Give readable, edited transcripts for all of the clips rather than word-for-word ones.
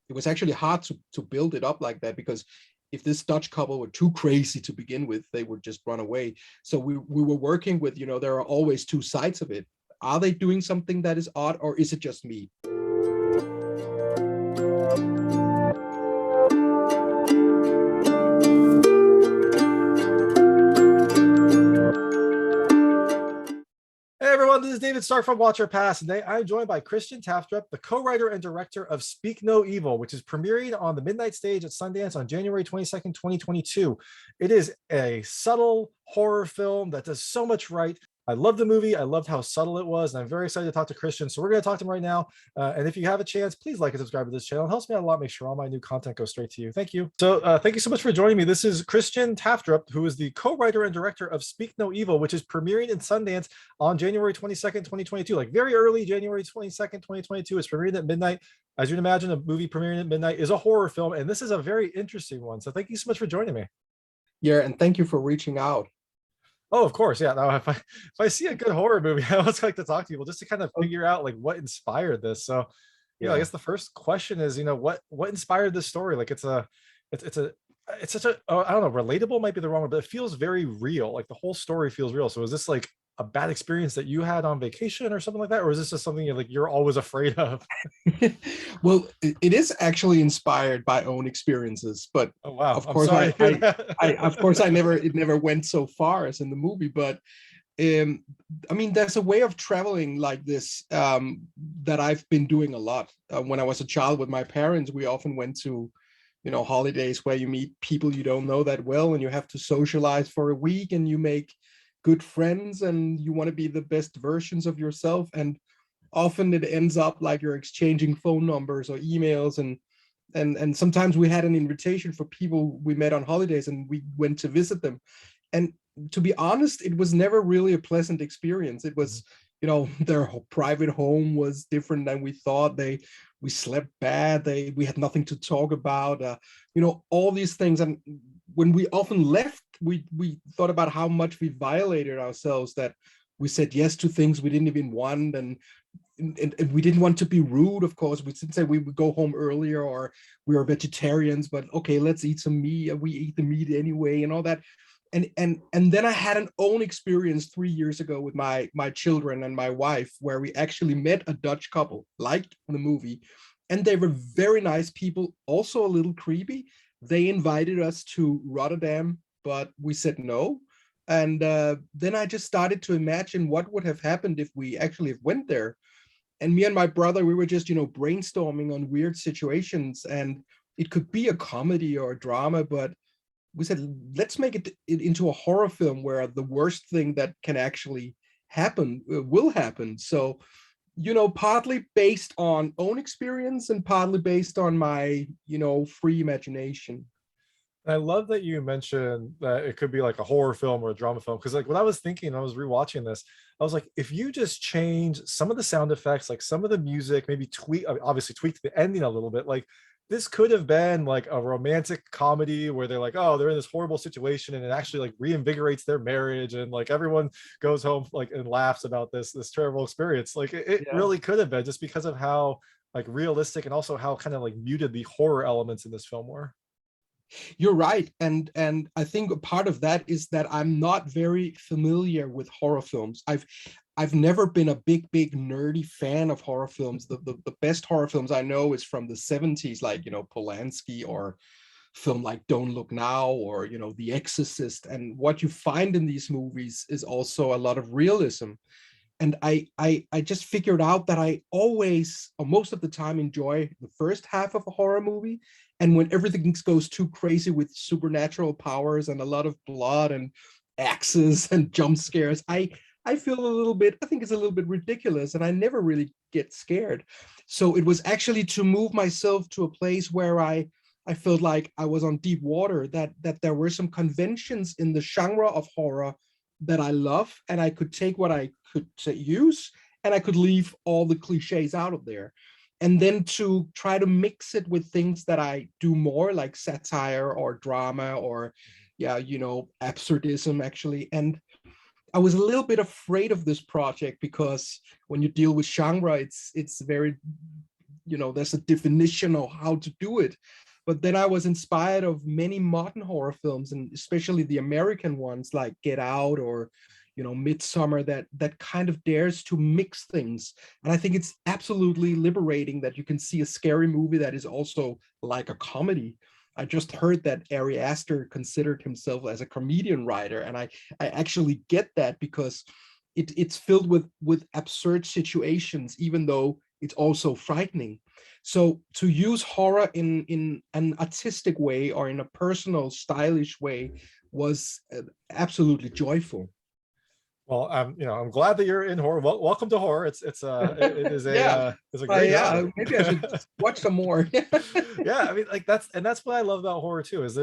it was actually hard to build it up like that, because if this Dutch couple were too crazy to begin with, they would just run away. So we were working with, there are always two sides of it. Are they doing something that is odd, or is it just me? Hey everyone, this is David Stark from Watch Your Pass. Today I'm joined by Christian Taftrup, the co-writer and director of Speak No Evil, which is premiering on the midnight stage at Sundance on January 22nd, 2022. It is a subtle horror film that does so much right. I love the movie. I loved how subtle it was, and I'm very excited to talk to Christian. So we're going to talk to him right now. And if you have a chance, please like and subscribe to this channel. It helps me out a lot. Make sure all my new content goes straight to you. Thank you. So thank you so much for joining me. This is Christian Taftrup, who is the co-writer and director of Speak No Evil, which is premiering in Sundance on January 22nd, 2022. Like very early, January 22nd, 2022. It's premiering at midnight. As you'd imagine, a movie premiering at midnight is a horror film, and this is a very interesting one. So thank you so much for joining me. Yeah, and thank you for reaching out. Oh, of course. Yeah. Now, if I see a good horror movie, I always like to talk to people just to kind of figure out like what inspired this. So, I guess the first question is, what inspired this story? Like it's such a, I don't know, relatable might be the wrong word, but it feels very real. Like the whole story feels real. So is this like a bad experience that you had on vacation or something like that? Or is this just something you're always afraid of? Well, it is actually inspired by own experiences, but Oh, wow. of I'm course sorry to hear that. of course it never went so far as in the movie. But I mean, there's a way of traveling like this that I've been doing a lot. When I was a child with my parents, we often went to holidays where you meet people you don't know that well, and you have to socialize for a week, and you make good friends, and you want to be the best versions of yourself. And often it ends up like you're exchanging phone numbers or emails, and sometimes we had an invitation for people we met on holidays, and we went to visit them. And to be honest, it was never really a pleasant experience. It was, their private home was different than we thought. We slept bad. We had nothing to talk about. All these things. And when we often left, we thought about how much we violated ourselves, that we said yes to things we didn't even want, and we didn't want to be rude. Of course, we didn't say we would go home earlier, or we are vegetarians, but okay, let's eat some meat. We eat the meat anyway, and all that. And then I had an own experience 3 years ago with my children and my wife, where we actually met a Dutch couple, like the movie, and they were very nice people, also a little creepy. They invited us to Rotterdam, but we said no. And then I just started to imagine what would have happened if we actually went there. And me and my brother, we were just brainstorming on weird situations, and it could be a comedy or a drama, but we said, let's make it into a horror film where the worst thing that can actually happen will happen. So, partly based on own experience and partly based on my, free imagination. I love that you mentioned that it could be like a horror film or a drama film. Because like what I was thinking, I was rewatching this, I was like, if you just change some of the sound effects, like some of the music, maybe obviously tweak the ending a little bit, like this could have been like a romantic comedy where they're like, oh, they're in this horrible situation, and it actually like reinvigorates their marriage, and like everyone goes home like and laughs about this terrible experience. Like it Yeah. really could have been, just because of how like realistic and also how kind of like muted the horror elements in this film were. You're right, and I think a part of that is that I'm not very familiar with horror films. I've never been a big nerdy fan of horror films. The best horror films I know is from the 70s, like Polanski, or film like Don't Look Now, or The Exorcist. And what you find in these movies is also a lot of realism. And I just figured out that I always, or most of the time, enjoy the first half of a horror movie. And when everything goes too crazy with supernatural powers and a lot of blood and axes and jump scares, I feel a little bit, I think it's a little bit ridiculous, and I never really get scared. So it was actually to move myself to a place where I felt like I was on deep water, that there were some conventions in the genre of horror that I love, and I could take what I could use, and I could leave all the cliches out of there. And then to try to mix it with things that I do more, like satire or drama, or absurdism, actually. And I was a little bit afraid of this project, because when you deal with genre, it's very there's a definition of how to do it. But then I was inspired of many modern horror films, and especially the American ones like Get Out or Midsummer, that kind of dares to mix things. And I think it's absolutely liberating that you can see a scary movie that is also like a comedy. I just heard that Ari Aster considered himself as a comedian writer, and I actually get that, because it's filled with absurd situations, even though it's also frightening. So to use horror in an artistic way or in a personal, stylish way was absolutely joyful. Well, I'm glad that you're in horror. Well, welcome to horror. It is Yeah, it's a great yeah. genre. Maybe I should watch some more. Yeah, I mean, like that's what I love about horror too. Is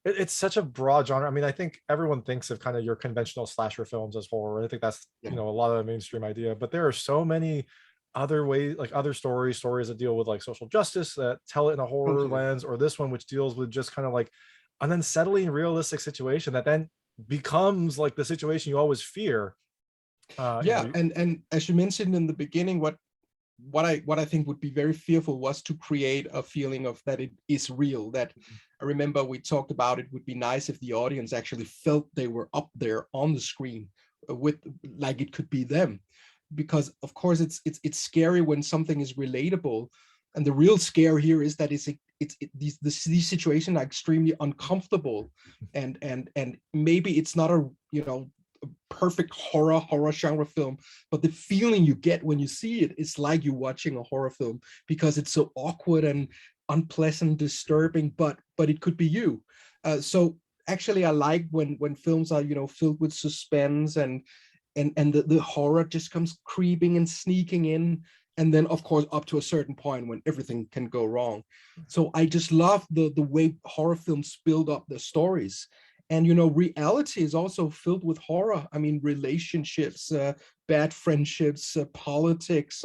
it's such a broad genre. I mean, I think everyone thinks of kind of your conventional slasher films as horror. I think that's Yeah. a lot of the mainstream idea, but there are so many other ways, like other stories that deal with like social justice, that tell it in a horror Totally. lens, or this one which deals with just kind of like an unsettling realistic situation that then becomes like the situation you always fear. Yeah, and as you mentioned in the beginning, what I think would be very fearful was to create a feeling of that it is real. That I remember we talked about, it would be nice if the audience actually felt they were up there on the screen, with like it could be them, because of course it's scary when something is relatable, and the real scare here is that these situations are extremely uncomfortable, and maybe it's not a perfect horror genre film, but the feeling you get when you see it is like you're watching a horror film, because it's so awkward and unpleasant, disturbing, but it could be you. So actually I like when films are filled with suspense, and the horror just comes creeping and sneaking in, and then of course up to a certain point when everything can go wrong. So I just love the way horror films build up their stories. And reality is also filled with horror. I mean, relationships, bad friendships, politics,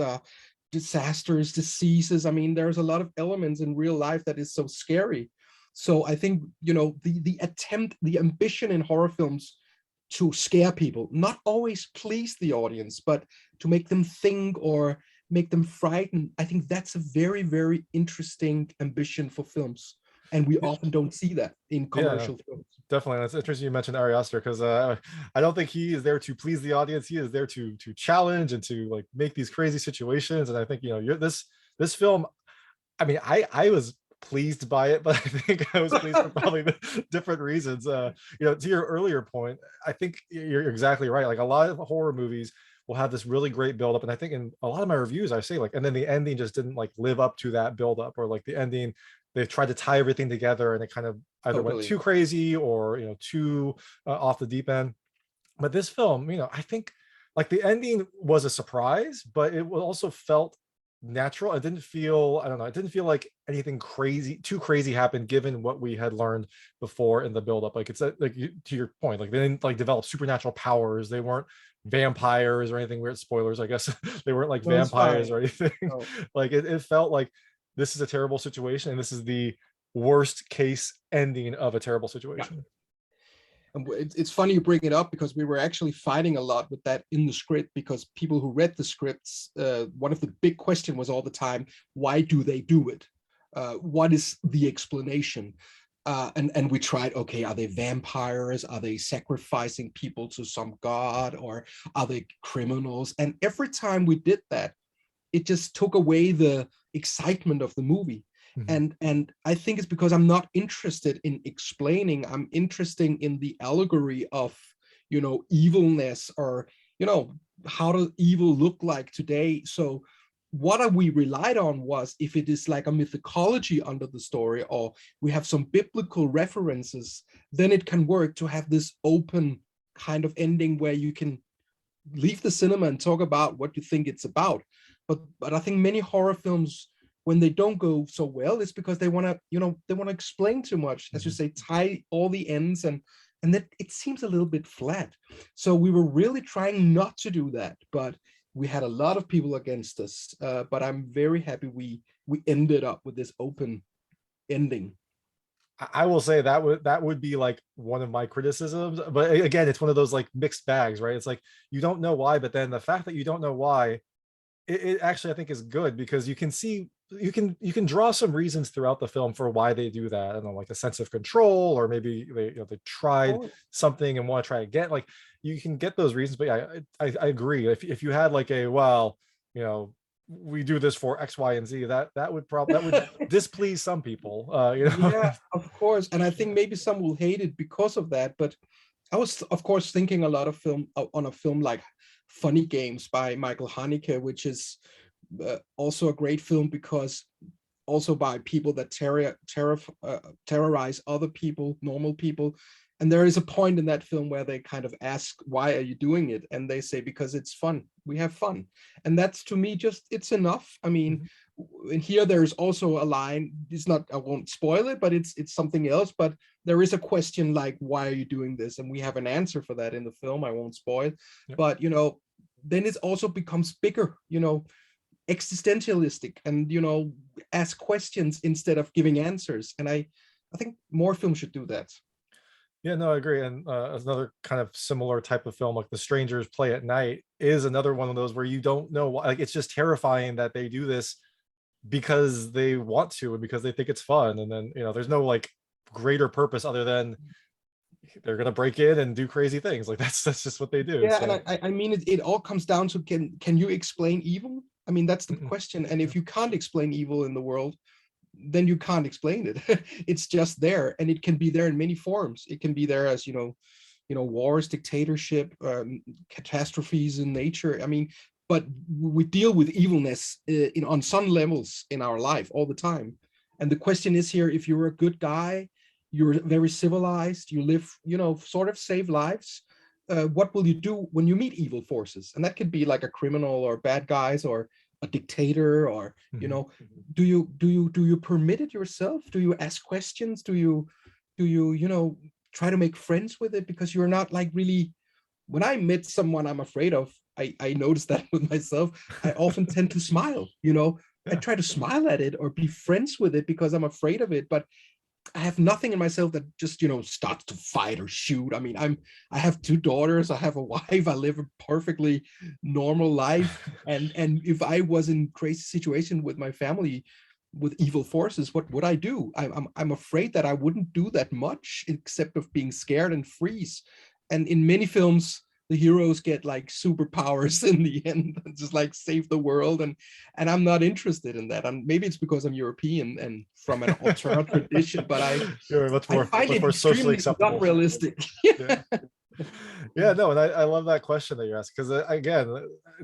disasters, diseases. I mean, there's a lot of elements in real life that is so scary. So I think the ambition in horror films to scare people, not always please the audience, but to make them think or make them frightened. I think that's a very, very interesting ambition for films, and we often don't see that in Yeah, commercial films. definitely. That's interesting you mentioned Ari Aster, because I don't think he is there to please the audience. He is there to challenge and to like make these crazy situations. And I think you're this film. I mean, I was pleased by it, but I think I was pleased for probably different reasons. To your earlier point, I think you're exactly right. Like a lot of horror movies will have this really great buildup, and I think in a lot of my reviews I say like, and then the ending just didn't like live up to that buildup, or like the ending they tried to tie everything together and it kind of either went Totally. too crazy or too off the deep end. But this film, I think like the ending was a surprise, but it also felt natural. It didn't feel, I don't know, it didn't feel like anything too crazy happened given what we had learned before in the buildup. Like it's like to your point, like they didn't like develop supernatural powers. They weren't vampires or anything weird. Spoilers, I guess. They weren't like No, it's vampires fine. or anything. No. Like it felt like this is a terrible situation and this is the worst case ending of a terrible Yeah. situation. And it's funny you bring it up, because we were actually fighting a lot with that in the script, because people who read the scripts, one of the big question was all the time, why do they do it? What is the explanation? And we tried, okay, are they vampires? Are they sacrificing people to some god? Or are they criminals? And every time we did that, it just took away the excitement of the movie. Mhm. And I think it's because I'm not interested in explaining. I'm interested in the allegory of evilness, or how does evil look like today. So what we relied on was, if it is like a mythology under the story, or we have some biblical references, then it can work to have this open kind of ending where you can leave the cinema and talk about what you think it's about. But I think many horror films, when they don't go so well, it's because they want to explain too much, as you say, tie all the ends, and that it seems a little bit flat. So we were really trying not to do that, but we had a lot of people against us. But I'm very happy we ended up with this open ending. I will say that would be like one of my criticisms, but again, it's one of those like mixed bags, right? It's like you don't know why, but then the fact that you don't know why, it actually I think is good, because you can see you can draw some reasons throughout the film for why they do that. I don't know, like a sense of control, or maybe they tried Oh, something and want to try again. Like you can get those reasons. But yeah, I agree. If you had like a, well, we do this for X, Y, and Z, that would displease some people. yeah, of course. And I think maybe some will hate it because of that. But I was, of course, thinking a lot of film on a film like Funny Games by Michael Haneke, which is also a great film because also by people that terrorize other people, normal people. And there is a point in that film where they kind of ask, why are you doing it? And they say, because it's fun. We have fun. And that's, to me, just, it's enough. I mean, and here there's also a line, it's not, I won't spoil it, but it's something else. But there is a question like, why are you doing this? And we have an answer for that in the film. I won't spoil. Yep. But, then it also becomes bigger, existentialistic, and ask questions instead of giving answers. And I think more films should do that. Yeah, no, I agree. And another kind of similar type of film, like The Strangers Play at Night, is another one of those where you don't know why. Like, it's just terrifying that they do this because they want to and because they think it's fun. And then, there's no like greater purpose other than they're gonna break in and do crazy things. Like that's just what they do. Yeah, So. and I mean, it all comes down to, can you explain evil? I mean, that's the Mm-mm. question. And if you can't explain evil in the world, then you can't explain it. It's just there, and it can be there in many forms. It can be there as wars, dictatorship, catastrophes in nature. I mean, but we deal with evilness on some levels in our life all the time. And the question is here: if you're a good guy, you're very civilized, you live, sort of save lives. What will you do when you meet evil forces? And that could be like a criminal or bad guys or a dictator, or do you permit it yourself? Do you ask questions? Do you try to make friends with it? Because you're not like really, when I meet someone I'm afraid of, I notice that with myself, I often tend to smile. I Yeah. try to smile at it or be friends with it because I'm afraid of it. But I have nothing in myself that just starts to fight or shoot. I mean, I have two daughters, I have a wife, I live a perfectly normal life. And if I was in crazy situation with my family with evil forces, what would I do? I'm afraid that I wouldn't do that much except of being scared and freeze. And in many films, the heroes get like superpowers in the end, just like save the world. And I'm not interested in that. And maybe it's because I'm European and from an alternate tradition, but You're I find much it more socially extremely not acceptable. realistic. Yeah. Yeah, no, and I love that question that you're asking, because again,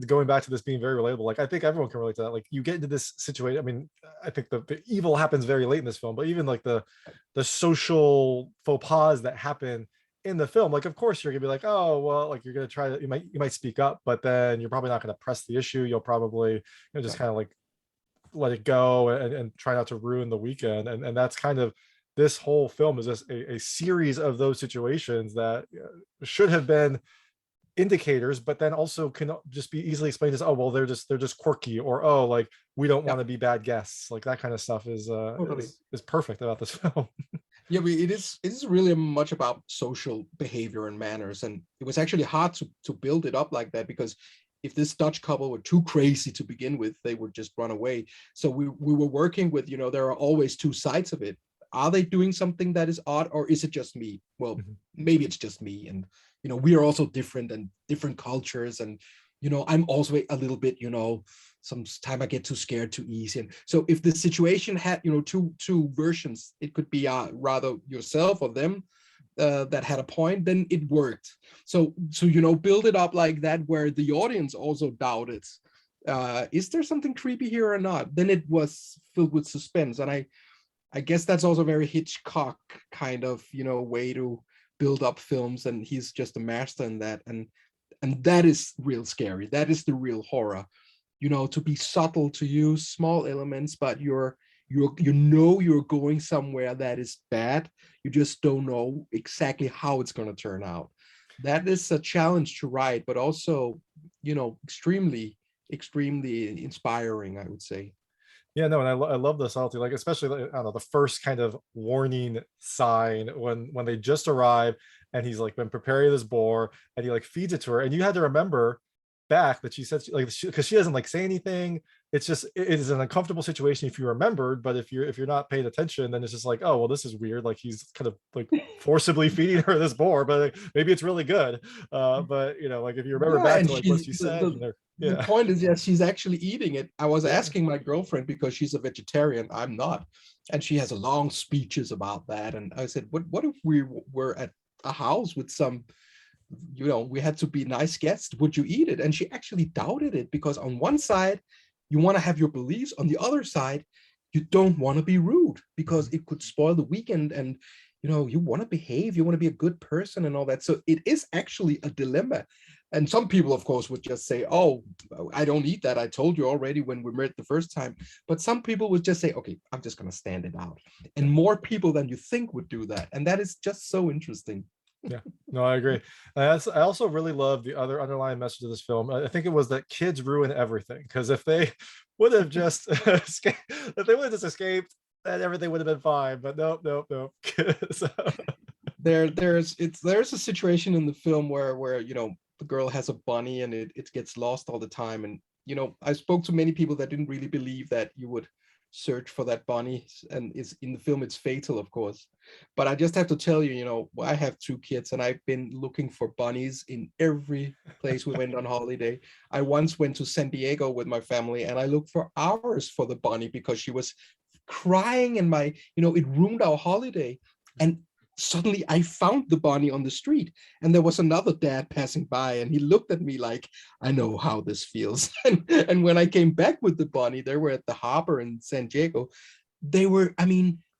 going back to this being very relatable, like I think everyone can relate to that. Like you get into this situation. I mean, I think the evil happens very late in this film, but even like the social faux pas that happen in the film, like of course you're gonna be like, oh well, like you're gonna try to, you might speak up, but then you're probably not gonna press the issue. You'll probably just kind of like let it go and try not to ruin the weekend. And that's kind of, this whole film is just a series of those situations that should have been indicators, but then also can just be easily explained as, oh well, they're just quirky, or oh, like we don't Yeah, want to be bad guests. Like that kind of stuff totally. is perfect about this film. Yeah, but it is really much about social behavior and manners. And it was actually hard to build it up like that, because if this Dutch couple were too crazy to begin with, they would just run away. So we were working with, there are always two sides of it. Are they doing something that is odd, or is it just me? Well, Mhm. maybe it's just me. And, we are also different and different cultures. And, I'm also a little bit, sometimes I get too scared too easy. And so if the situation had, two versions, it could be rather yourself or them that had a point, then it worked. So build it up like that, where the audience also doubted, is there something creepy here or not? Then it was filled with suspense. And I guess that's also very Hitchcock kind of, way to build up films. And he's just a master in that. And that is real scary. That is the real horror, to be subtle, to use small elements, but you're going somewhere that is bad. You just don't know exactly how it's going to turn out. That is a challenge to write, but also, extremely, extremely inspiring, I would say. Yeah, no, and I love the subtlety, like especially like, I don't know, the first kind of warning sign when they just arrive, and he's like been preparing this boar, and he like feeds it to her, and you had to remember back that she said like, because she doesn't like say anything, it's just it is an uncomfortable situation if you remembered, but if you're not paying attention, then it's just like, oh well, this is weird. Like he's kind of like forcibly feeding her this boar, but like, maybe it's really good. But you know, like if you remember Yeah, back and to like what she's she said, and they're the yeah, point is, yes, she's actually eating it. I was yeah. asking my girlfriend because she's a vegetarian. I'm not, and she has a long speeches about that. And I said, what if we were at a house with some, we had to be nice guests? Would you eat it? And she actually doubted it because on one side, you want to have your beliefs. On the other side, you don't want to be rude because Mhm. it could spoil the weekend. And you want to behave, you want to be a good person and all that. So it is actually a dilemma. And some people, of course, would just say, oh, I don't eat that, I told you already when we met the first time. But some people would just say, okay, I'm just going to stand it out. And Yeah. more people than you think would do that. And that is just so interesting. Yeah, no, I agree. I also really love the other underlying message of this film. I think it was that kids ruin everything. Because if they would have just escaped, if they would have just escaped, then everything would have been fine. But nope, nope, nope. So, There's a situation in the film where the girl has a bunny and it gets lost all the time. And I spoke to many people that didn't really believe that you would search for that bunny, and it's in the film, it's fatal, of course. But I just have to tell you, I have two kids and I've been looking for bunnies in every place we went on holiday. I once went to San Diego with my family and I looked for hours for the bunny because she was crying, and it ruined our holiday. And suddenly I found the bunny on the street, and there was another dad passing by, and he looked at me like, I know how this feels. And when I came back with the bunny, they were at the harbor in San Diego.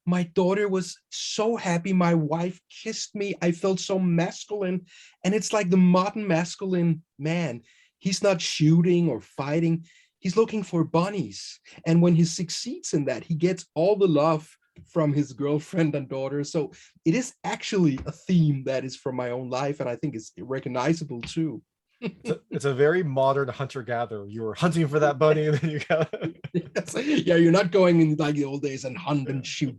My daughter was so happy. My wife kissed me. I felt so masculine. And it's like the modern masculine man. He's not shooting or fighting. He's looking for bunnies. And when he succeeds in that, he gets all the love from his girlfriend and daughter. So it is actually a theme that is from my own life, and I think it's recognizable too. it's a very modern hunter-gatherer. You were hunting for that bunny, and then you got Yes. Yeah, you're not going in like the old days and hunt and shoot.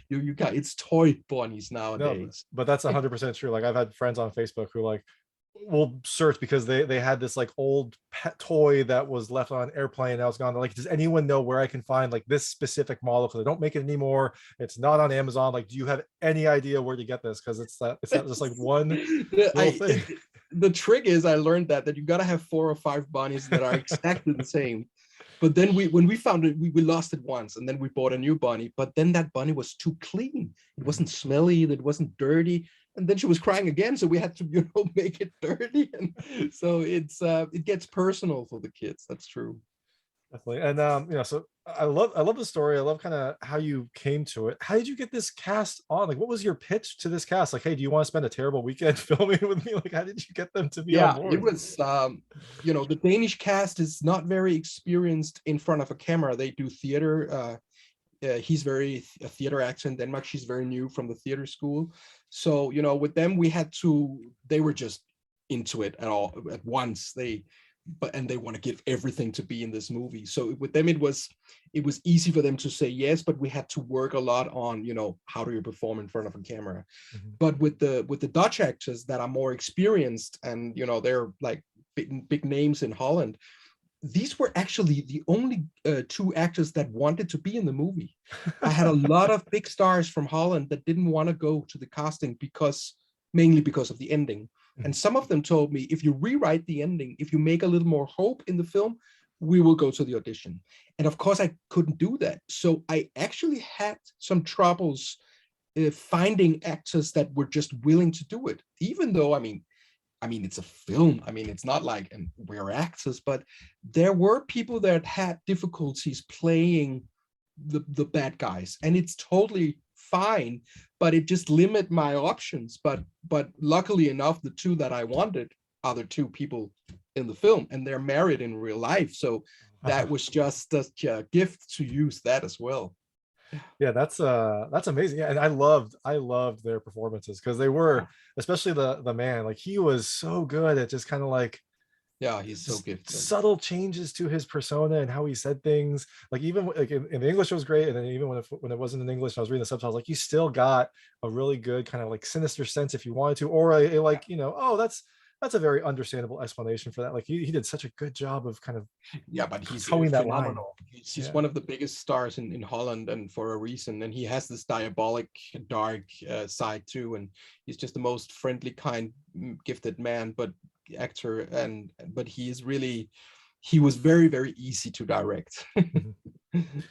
You got it's toy bunnies no, nowadays. but that's 100% true. Like I've had friends on Facebook who like will search because they had this like old pet toy that was left on an airplane that was gone. They're like, does anyone know where I can find like this specific model? Because they don't make it anymore. It's not on Amazon. Like, do you have any idea where to get this? Because it's not just like one little I thing. it, the trick is, I learned that you gotta have 4 or 5 bunnies that are exactly the same. But then when we found it, we lost it once, and then we bought a new bunny. But then that bunny was too clean. It wasn't smelly. It wasn't dirty. And then she was crying again, so we had to make it dirty. And so it gets personal for the kids. That's true. Definitely. And so I love the story. I love kind of how you came to it. How did you get this cast on? Like, what was your pitch to this cast? Like, hey, do you want to spend a terrible weekend filming with me? Like, how did you get them to be on Yeah, it board? was. The Danish cast is not very experienced in front of a camera. They do theater. He's a theater actor in Denmark. She's very new from the theater school. So with them, they were just into it at once. And they want to give everything to be in this movie. So with them, it was easy for them to say yes, but we had to work a lot on how do you perform in front of a camera. Mhm. But with the Dutch actors that are more experienced, and they're like big names in Holland, these were actually the only two actors that wanted to be in the movie. I had a lot of big stars from Holland that didn't want to go to the casting mainly because of the ending. And some of them told me, if you rewrite the ending, if you make a little more hope in the film, we will go to the audition. And of course, I couldn't do that. So I actually had some troubles finding actors that were just willing to do it, even though, it's a film. It's not like, and we're actors, but there were people that had difficulties playing the bad guys, and it's totally fine. But it just limit my options. But luckily enough, the two that I wanted are the two people in the film, and they're married in real life. So that was just such a gift to use that as well. Yeah, that's amazing. Yeah, and I loved their performances because they were, especially the man, like he was so good at just kind of like Yeah, he's so just gifted. subtle changes to his persona and how he said things. Like even like in the English it was great, and then even when it wasn't in English, I was reading the subtitles. Like you still got a really good kind of like sinister sense if you wanted to, or like oh that's a very understandable explanation for that. Like he did such a good job of kind of Yeah, but he's towing that line. phenomenal. He's Yeah. one of the biggest stars in Holland, and for a reason. And he has this diabolic, dark side too. And he's just the most friendly, kind, gifted man, but actor. But he is really, he was very, very easy to direct. Mhm.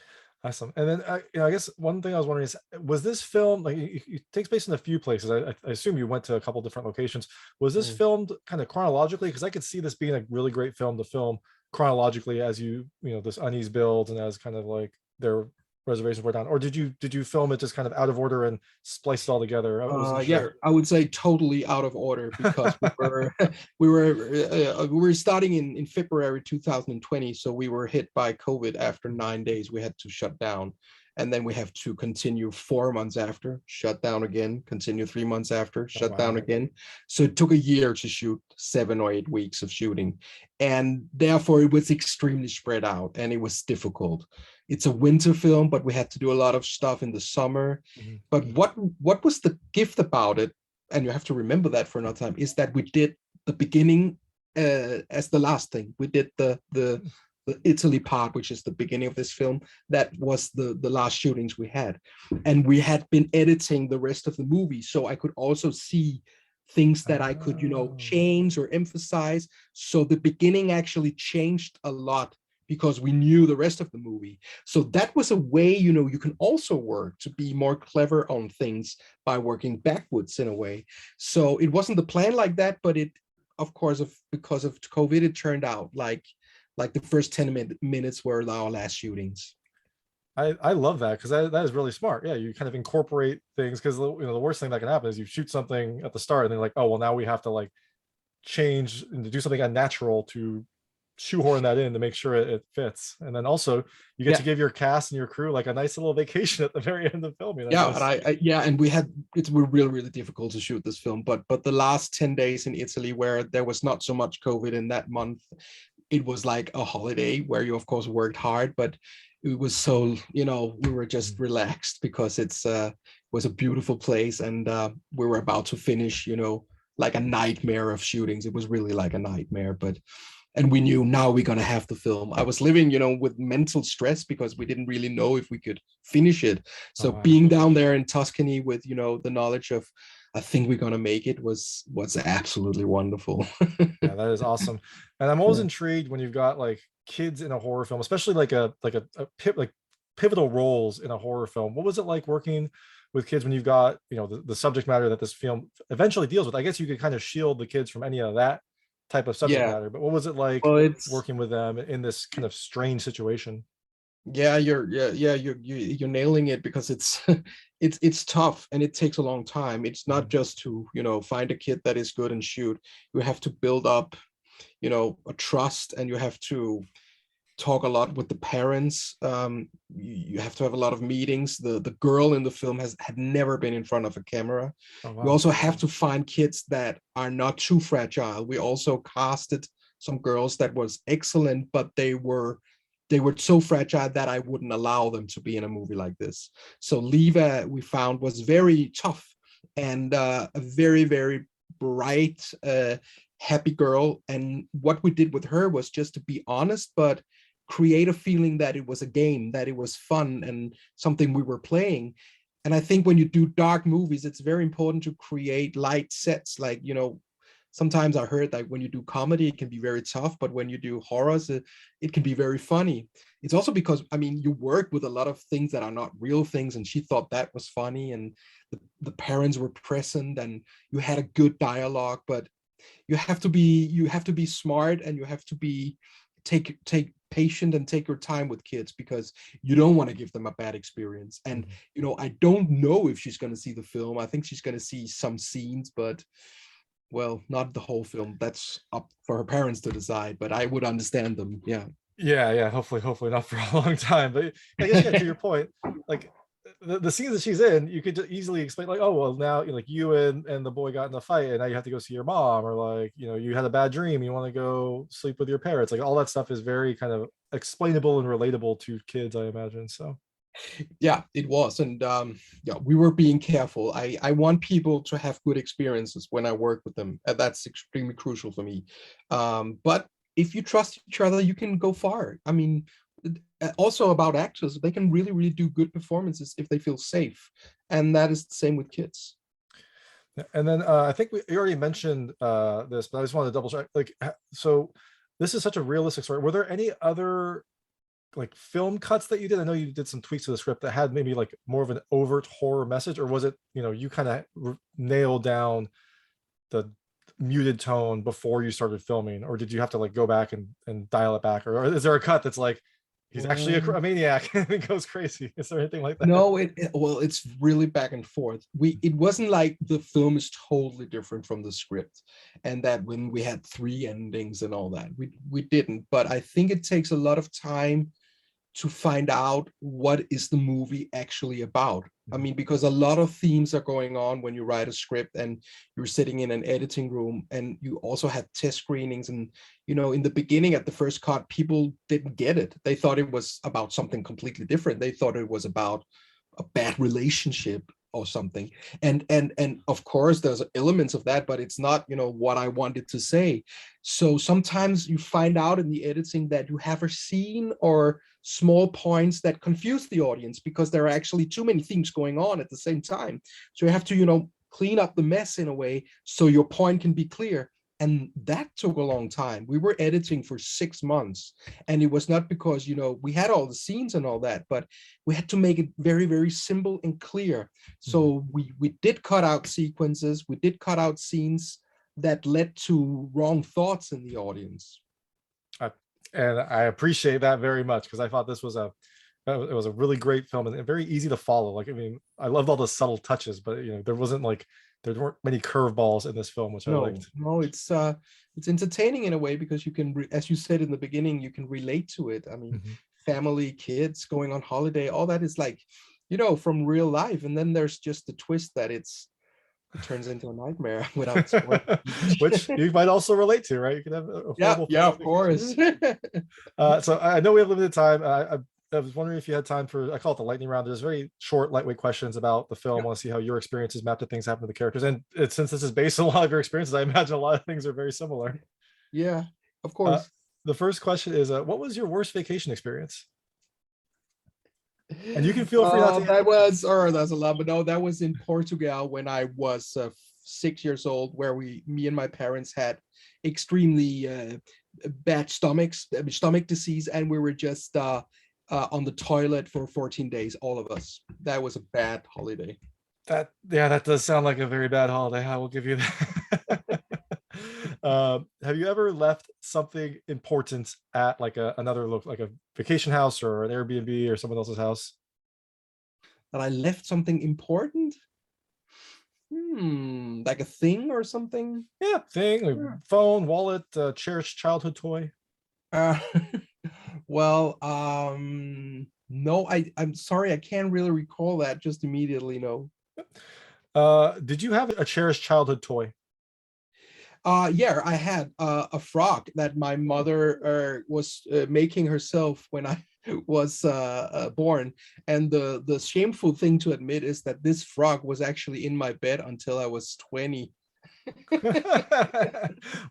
Awesome. And then I guess one thing I was wondering is, was this film like it takes place in a few places? I assume you went to a couple different locations. Was this Mm. filmed kind of chronologically? Because I could see this being a really great film to film chronologically as this unease builds and as kind of like their reservations were down. Or did you film it just kind of out of order and splice it all together? I wasn't Yeah, sure. I would say totally out of order because we were we were starting in February 2020, so we were hit by COVID after 9 days. We had to shut down, and then we have to continue 4 months after, shut down again, continue 3 months after, Oh, shut down wow. again. So it took a year to shoot 7 or 8 weeks of shooting, and therefore it was extremely spread out and it was difficult. It's a winter film, but we had to do a lot of stuff in the summer. Mhm. But what was the gift about it? And you have to remember that for another time, is that we did the beginning as the last thing. We did the Italy part, which is the beginning of this film. That was the last shootings we had, and we had been editing the rest of the movie, so I could also see things that I could Oh. change or emphasize. So the beginning actually changed a lot because we knew the rest of the movie. So that was a way, you can also work to be more clever on things by working backwards in a way. So it wasn't the plan like that, but it, of course, because of COVID, it turned out like the first 10 minutes were our last shootings. I love that because that is really smart. Yeah, you kind of incorporate things because the worst thing that can happen is you shoot something at the start and then like, oh well, now we have to like change and to do something unnatural to shoehorn that in to make sure it fits. And then also you get to Yeah. give your cast and your crew like a nice little vacation at the very end of filming. That's Yeah, nice. and yeah, and we had it were really, really difficult to shoot this film, but the last 10 days in Italy where there was not so much COVID in that month, it was like a holiday where you of course worked hard, but it was so, we were just Mhm. relaxed because it's was a beautiful place, and we were about to finish, like a nightmare of shootings. It was really like a nightmare, but and we knew now we're going to have the film. I was living, with mental stress because we didn't really know if we could finish it. Oh So wow. being down there in Tuscany with, the knowledge of I think we're going to make it was absolutely wonderful. Yeah, that is awesome. And I'm always Yeah. intrigued when you've got like kids in a horror film, especially like pivotal roles in a horror film. What was it like working with kids when you've got, the subject matter that this film eventually deals with? I guess you could kind of shield the kids from any of that type of subject Yeah. matter, but what was it like Well, it's working with them in this kind of strange situation? yeah, you're nailing it because it's it's tough and it takes a long time. It's not Mhm. just to, find a kid that is good and shoot. You have to build up, a trust, and you have to talk a lot with the parents. You have to have a lot of meetings. The girl in the film had never been in front of a camera. Oh You wow. also have to find kids that are not too fragile. We also casted some girls that was excellent, but they were so fragile that I wouldn't allow them to be in a movie like this. So Leva, we found, was very tough and a very, very bright, happy girl. And what we did with her was just to be honest, but create a feeling that it was a game, that it was fun and something we were playing. And I think when you do dark movies, it's very important to create light sets. Like, sometimes I heard like when you do comedy, it can be very tough, but when you do horrors, it can be very funny. It's also because, I mean, you work with a lot of things that are not real things, and she thought that was funny, and the parents were present, and you had a good dialogue. But you have to be smart, and you have to be take patient and take your time with kids because you don't want to give them a bad experience. And Mhm. I don't know if she's going to see the film. I think she's going to see some scenes, but well, not the whole film. That's up for her parents to decide, but I would understand them. Yeah. Yeah, hopefully not for a long time. But I guess yeah, to your point, like the scenes that she's in, you could easily explain like, oh well, now like you and the boy got in a fight, and now you have to go see your mom, or like you had a bad dream, you want to go sleep with your parents. Like all that stuff is very kind of explainable and relatable to kids, I imagine. So Yeah, it was. And yeah, we were being careful. I want people to have good experiences when I work with them. That's extremely crucial for me. But if you trust each other, you can go far. I mean, also about actors, they can really, really do good performances if they feel safe. And that is the same with kids. And then I think you already mentioned this, but I just wanted to double check. Like, so this is such a realistic story. Were there any other like film cuts that you did? I know you did some tweaks to the script that had maybe like more of an overt horror message, or was it, you kind of nailed down the muted tone before you started filming, or did you have to like go back and dial it back, or is there a cut that's like he's actually a maniac and it goes crazy? Is there anything like that? No, well, it's really back and forth. It wasn't like the film is totally different from the script, and that when we had three endings and all that, we didn't. But I think it takes a lot of time to find out what is the movie actually about. I mean, because a lot of themes are going on when you write a script and you're sitting in an editing room, and you also have test screenings. And, in the beginning at the first cut, people didn't get it. They thought it was about something completely different. They thought it was about a bad relationship or something. And of course there's elements of that, but it's not, what I wanted to say. So sometimes you find out in the editing that you have a scene or small points that confuse the audience because there are actually too many things going on at the same time. So you have to, clean up the mess in a way so your point can be clear. And that took a long time. We were editing for 6 months, and it was not because, we had all the scenes and all that, but we had to make it very, very simple and clear. So we did cut out sequences, we did cut out scenes that led to wrong thoughts in the audience. And I appreciate that very much, because I thought this was it was a really great film and very easy to follow. Like, I mean, I loved all the subtle touches, but there weren't many curveballs in this film, which I liked. No, it's entertaining in a way because you can, as you said in the beginning, you can relate to it. I mean, family, kids going on holiday, all that is like, from real life. And then there's just the twist that it turns into a nightmare without spoiling. Which you might also relate to, right? You can have a yeah, of course. So I know we have limited time. I was wondering if you had time for, I call it the lightning round. There's very short, lightweight questions about the film. I want to see how your experiences map to things happen to the characters. And since this is based on a lot of your experiences, I imagine a lot of things are very similar. Yeah, of course. The first question is, what was your worst vacation experience? And you can feel free not to. That's a lot, but no, that was in Portugal when I was 6 years old, where me and my parents had extremely bad stomach disease, and we were just on the toilet for 14 days, all of us. That was a bad holiday. That does sound like a very bad holiday. I will give you that. Have you ever left something important at like like a vacation house or an Airbnb or someone else's house? That I left something important? Like a thing or something? Yeah, thing, like phone, wallet, cherished childhood toy. Well, no, I'm sorry, I can't really recall that just immediately. No. Did you have a cherished childhood toy? Yeah, I had a frog that my mother was making herself when I was born. And the shameful thing to admit is that this frog was actually in my bed until I was 20.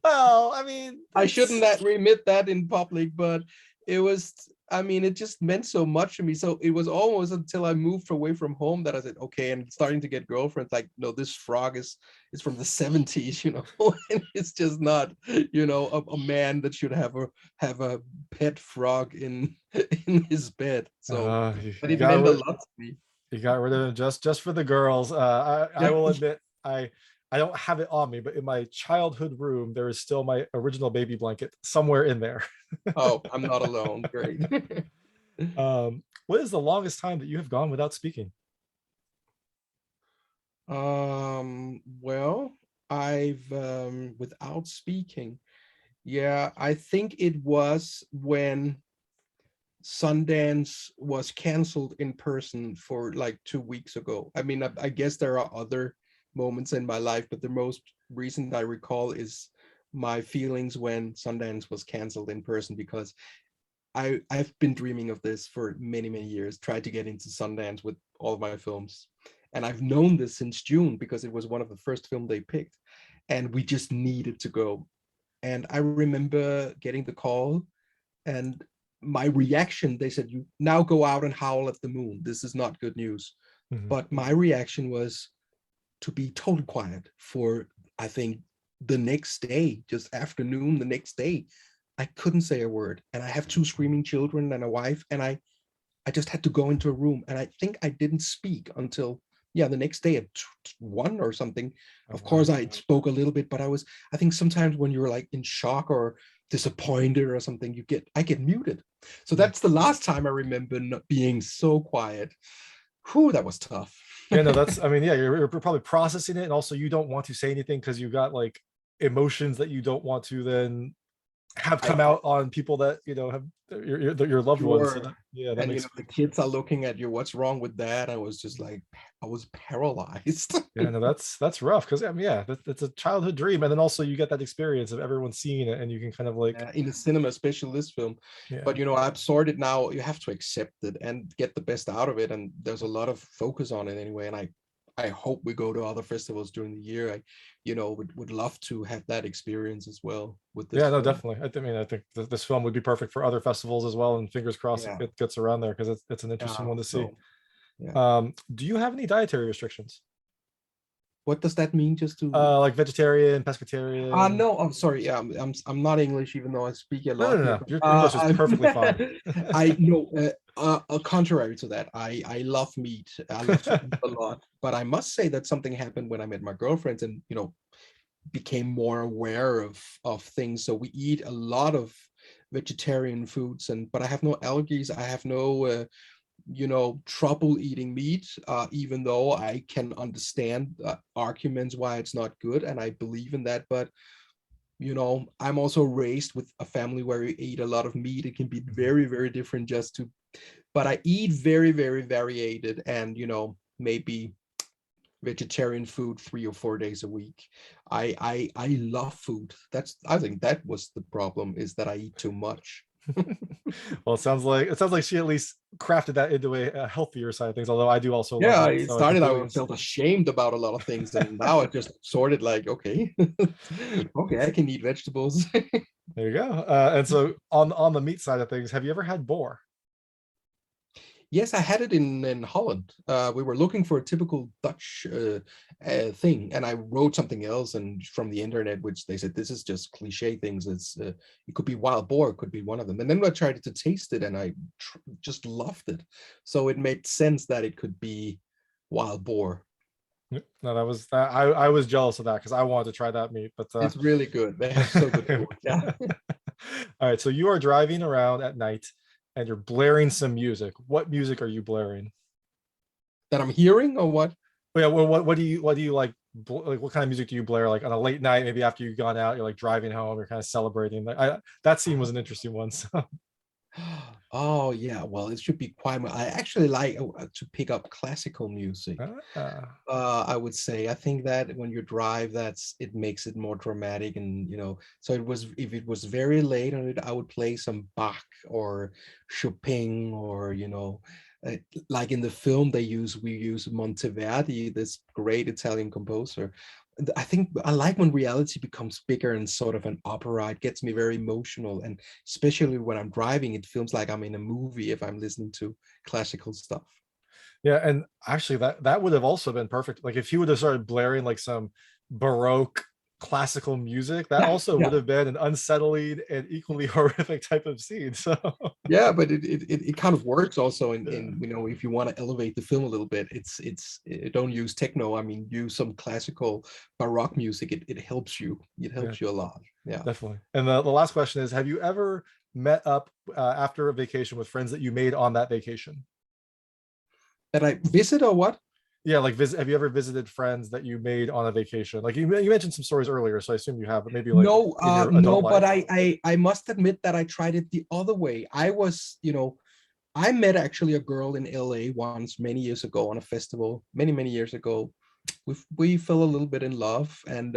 Well, I mean, I shouldn't admit that in public, but it just meant so much to me. So it was almost until I moved away from home that I said, okay, and starting to get girlfriends, like, no, this frog is from the 70s, and it's just not, a man that should have a pet frog in his bed. So, but it meant a lot to me. You got rid of it just for the girls. I will admit, I don't have it on me, but in my childhood room, there is still my original baby blanket somewhere in there. Oh, I'm not alone. Great. What is the longest time that you have gone without speaking? Well, I've without speaking. Yeah, I think it was when Sundance was canceled in person for like 2 weeks ago. I mean, I guess there are other moments in my life, but the most recent I recall is my feelings when Sundance was canceled in person, because I've been dreaming of this for many years. Tried to get into Sundance with all of my films, and I've known this since June because it was one of the first film they picked, and we just needed to go. And I remember getting the call, and my reaction. They said, "You now go out and howl at the moon. This is not good news." Mhm. But my reaction was to be totally quiet for, I think, the next day, just afternoon, the next day. I couldn't say a word. And I have two screaming children and a wife. And I just had to go into a room. And I think I didn't speak until, yeah, the next day at 1 or something. Oh, Of wow. course, I spoke a little bit, but I think sometimes when you're like in shock or disappointed or something, I get muted. So Yeah. that's the last time I remember not being so quiet. Whew, that was tough. Yeah, no, that's, I mean, yeah, you're probably processing it, and also you don't want to say anything because you got like emotions that you don't want to then have come I out on people that have your loved ones. So sure. that, yeah, that And makes, the kids are looking at you, what's wrong with that? I was just like, I was paralyzed. yeah, no, that's rough because I mean, yeah, that's a childhood dream, and then also you get that experience of everyone seeing it, and you can kind of like, In the cinema, especially this film. yeah, But I've sorted now. You have to accept it and get the best out of it. And there's a lot of focus on it anyway. And I hope we go to other festivals during the year. I, would love to have that experience as well with this yeah, no, film. definitely. I mean, I think this film would be perfect for other festivals as well, and fingers crossed Yeah, it gets around there because it's an yeah. interesting one to see. So yeah. Do you have any dietary restrictions? What does that mean? Just to Like vegetarian, pescatarian? no, I'm sorry. Yeah, I'm not English, even though I speak a No, lot no, here. no. Your English is perfectly fine. I know. Contrary to that, I love meat. I love to eat a lot. But I must say that something happened when I met my girlfriend, and became more aware of things. So we eat a lot of vegetarian foods, but I have no allergies. I have no trouble eating meat, even though I can understand arguments why it's not good, and I believe in that. But I'm also raised with a family where we eat a lot of meat. It can be very, very different but I eat very, very varied, and maybe vegetarian food 3 or 4 days a week. I love food. I think that was the problem, is that I eat too much. Well, it sounds like she at least crafted that into a healthier side of things. Although I do also love Yeah, meat, it so I started, completely I understand. felt ashamed about a lot of things, and now I just sorted like, okay, okay, I can eat vegetables. There you go. And so on the meat side of things, have you ever had boar? Yes, I had it in Holland. We were looking for a typical Dutch thing, and I wrote something else and from the internet, which they said this is just cliche things. It could be wild boar, it could be one of them. And then I tried to taste it, and I just loved it. So it made sense that it could be wild boar. No, that was I was jealous of that because I wanted to try that meat, but It's really good. They have so good food. Yeah. all right. So you are driving around at night and you're blaring some music. What music are you blaring? That I'm hearing, or what? Oh, yeah, well, what do you like? What kind of music do you blare like on a late night? Maybe after you've gone out, you're like driving home, you're kind of celebrating. That scene was an interesting one. So Oh yeah, well, it should be quite. I actually like to pick up classical music. uh, I would say I think that when you drive, it makes it more dramatic, and So if it was very late on it, I would play some Bach or Chopin, or uh, like in the film we use Monteverdi, this great Italian composer. I think I like when reality becomes bigger and sort of an opera. It gets me very emotional, and especially when I'm driving, it feels like I'm in a movie if I'm listening to classical stuff. yeah, and actually that would have also been perfect. Like if he would have started blaring like some Baroque classical music, that Yeah, also would yeah. have been an unsettling and equally horrific type of scene. So Yeah, but it kind of works also yeah, in if you want to elevate the film a little bit, don't use techno. I mean, use some classical baroque music. It helps you. It yeah, helps you a lot. Yeah. definitely. And the last question is, have you ever met up after a vacation with friends that you made on that vacation? That I visit, or what? Yeah, like have you ever visited friends that you made on a vacation? Like you mentioned some stories earlier, so I assume you have, but maybe like No, in your no, adult but life. I must admit that I tried it the other way. I met actually a girl in LA once many years ago on a festival, many years ago. We fell a little bit in love, and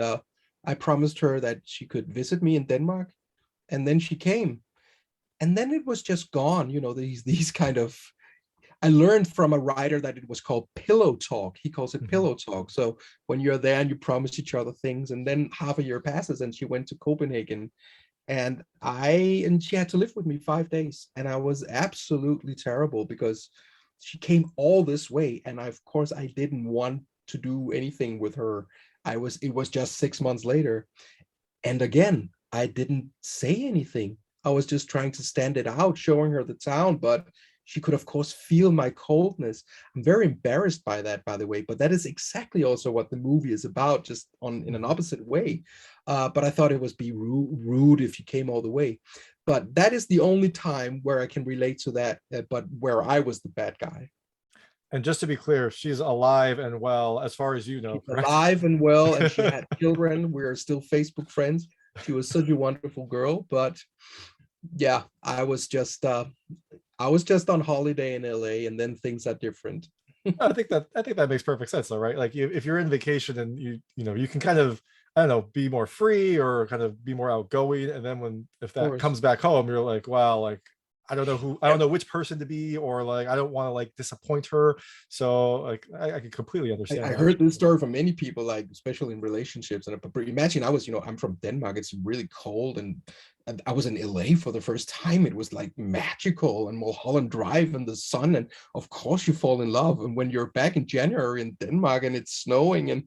I promised her that she could visit me in Denmark, and then she came. and then it was just gone. These kind of, I learned from a writer that it was called pillow talk. He calls it pillow talk. So when you're there and you promise each other things, and then half a year passes, and she went to Copenhagen, and she had to live with me 5 days, and I was absolutely terrible because she came all this way, and of course I didn't want to do anything with her. It was just 6 months later, and again I didn't say anything. I was just trying to stand it out, showing her the town, but she could of course feel my coldness. I'm very embarrassed by that, by the way, but that is exactly also what the movie is about, just in an opposite way. But I thought it was be rude if you came all the way. But that is the only time where I can relate to that, but where I was the bad guy. And just to be clear, she's alive and well, as far as you know, She's correct? alive and well, and she had children. We're still Facebook friends. She was such a wonderful girl. But yeah, I was just on holiday in LA, and then things are different. I think that makes perfect sense, though, right? Like if you're in vacation and you can kind of, I don't know, be more free or kind of be more outgoing, and then if that comes back home, you're like, wow, like I don't know which person to be, or like I don't want to like disappoint her. So like I can completely understand I that. heard this story from many people, like especially in relationships. And but imagine I'm from Denmark. It's really cold, and I was in LA for the first time. It was like magical, and Mulholland Drive in the sun, and of course you fall in love. And when you're back in January in Denmark and it's snowing, and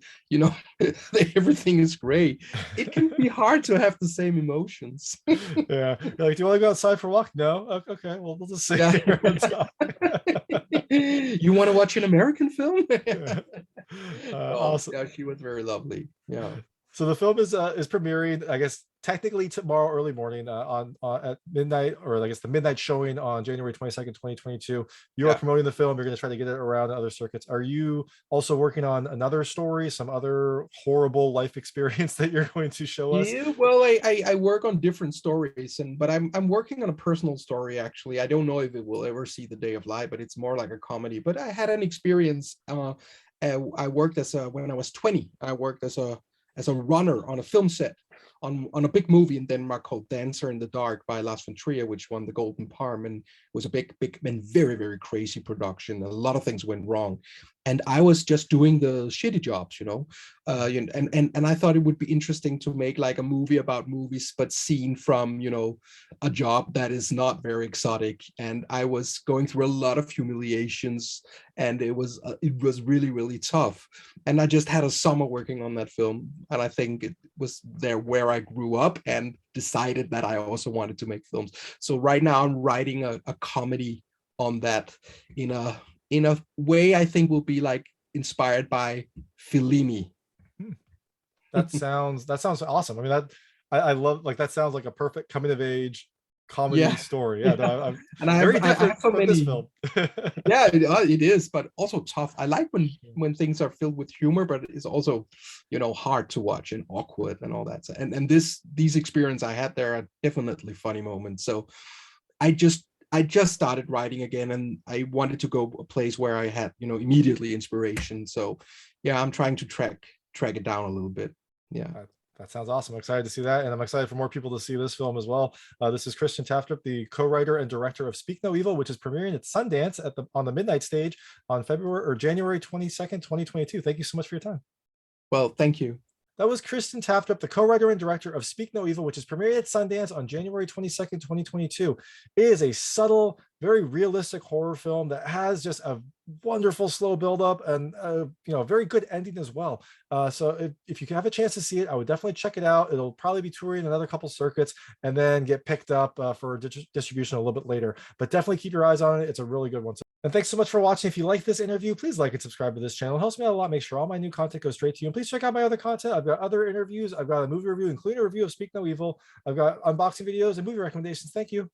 everything is gray, it can be hard to have the same emotions. Yeah, you're like, do you want to go outside for a walk? No. Okay, well we'll just sit Yeah. here and talk. You want to watch an American film? Awesome. Yeah, she was very lovely. Yeah. So the film is premiering, I guess, technically tomorrow early morning on at midnight, or I guess the midnight showing on January 22nd, 2022. You are promoting the film. You're going to try to get it around other circuits. Are you also working on another story, some other horrible life experience that you're going to show us? Yeah, well, I work on different stories, but I'm working on a personal story, actually. I don't know if it will ever see the day of light, but it's more like a comedy. But I had an experience. I worked when I was 20. I worked as a runner on a film set on a big movie in Denmark called Dancer in the Dark by Lars von Trier, which won the Golden Palm, and was a big and very, very crazy production. A lot of things went wrong, and I was just doing the shitty jobs, and I thought it would be interesting to make like a movie about movies, but seen from a job that is not very exotic. And I was going through a lot of humiliations, and it was really, really tough. And I just had a summer working on that film, and I think it was there where I grew up and decided that I also wanted to make films. So right now I'm writing a comedy on that in a way I think will be like inspired by Fellini. That sounds awesome. I mean, I love, like, that sounds like a perfect coming of age comedy story. Yeah, no, I'm and very different so from many, this film. Yeah, it is, but also tough. I like when things are filled with humor, but it's also hard to watch and awkward and all that. And these experiences I had there are definitely funny moments. So I just started writing again, and I wanted to go a place where I had immediately inspiration. So yeah, I'm trying to track it down a little bit. Yeah. That sounds awesome. I'm excited to see that, and I'm excited for more people to see this film as well. This is Christian Taftrup, the co-writer and director of Speak No Evil, which is premiering at Sundance on the midnight stage on January 22nd, 2022. Thank you so much for your time. Well, thank you. That was Christian Taftrup, the co-writer and director of Speak No Evil, which is premiering at Sundance on January 22nd, 2022. It is a subtle, very realistic horror film that has just a wonderful slow buildup and a very good ending as well. So if you can have a chance to see it, I would definitely check it out. It'll probably be touring another couple circuits and then get picked up for distribution a little bit later. But definitely keep your eyes on it. It's a really good one. And thanks so much for watching. If you like this interview, please like and subscribe to this channel. It helps me out a lot. Make sure all my new content goes straight to you. And please check out my other content. I've got other interviews. I've got a movie review, including a review of Speak No Evil. I've got unboxing videos and movie recommendations. Thank you.